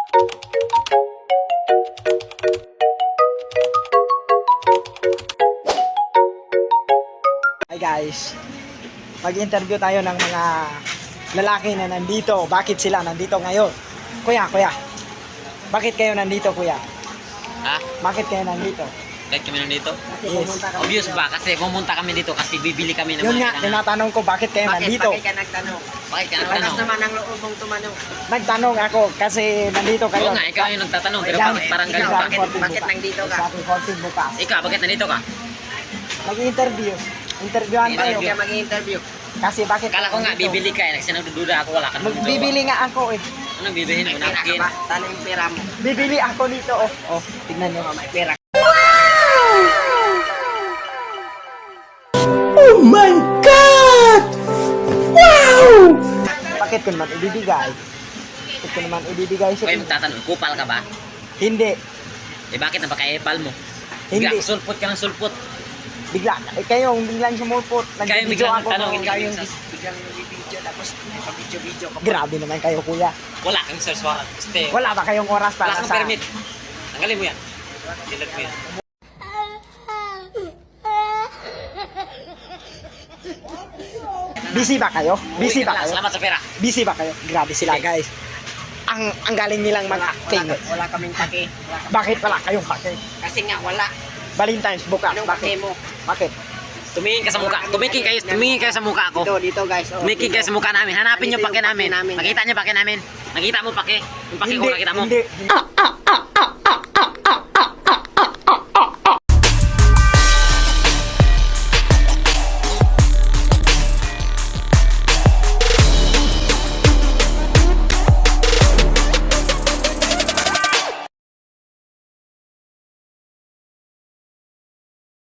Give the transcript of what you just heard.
Hi guys, mag-interview tayo ng mga lalaki na nandito. Bakit sila nandito ngayon? Kuya, bakit kayo nandito, kuya? Ha? Bakit kayo nandito? Bakit kami nandito? Yes. Obvious ba? Kasi pumunta kami dito kasi bibili kami ng Yun nga, mga tinatanong ko bakit kayo nandito. Bakit ka nagtanong? Bakit ka Lakas nagtanong? naman ang loob mong tumanong. Nagtanong ako kasi nandito kayo. Oo nga, ikaw yung nagtatanong. Pero Yan, parang ganun. ikaw, Bakit? 14 bakit bukas. nandito ka? Sa ating 14 bukas. Ikaw, bakit nandito ka? Mag-interview. Interviewan tayo. Bakit ka mag-interview? Kasi bakit Kala ko nga, nandito? bibili ka eh. Kasi nagdududa ako, wala ka nang Magbibili nga ako eh. Anong bibilihin mo? May pera ka Napkin? ba? Sana yung pera mo. Bibili ako dito oh. Oh, tignan nyo. May pera. Oh my God! Wow! Bakit ko naman ibibigay? Bakit ko naman ibibigay sa Kaya magtatanong, kupal ka ba? Hindi. Eh bakit napaka-epal mo? Hindi. Bigla, sulpot ka ng sulpot. Bigla. Kayong biglang sumulpot. Kayo Nag-video biglang ako. nagtanong, Ikaw yung biglang video tapos pa-video-video ka. Grabe naman kayo, kuya. Wala kang search warrant. Este, Wala ba kayong oras wala para kang sa... permit. Tanggalin mo yan. Delete mo yan. Busy ba kayo? Busy Uwi ka ba na, kayo? Salamat sa pera. Busy ba kayo? Grabe sila, guys. Ang galing nilang mag-acting. Wala kaming pake. Bakit wala kayong pake? Kasi nga wala. Valentine's bukas. Anong pake Bakit? mo? Bakit? Tumingin ka sa mukha. Tumingin kayo sa mukha ko. Dito guys. Oh. Tumingin kayo sa mukha namin. Hanapin Dito yung pake yung namin. pake namin. Makita niyo pake namin. Nakita mo pake? Yung pake ko nakita mo. Hindi.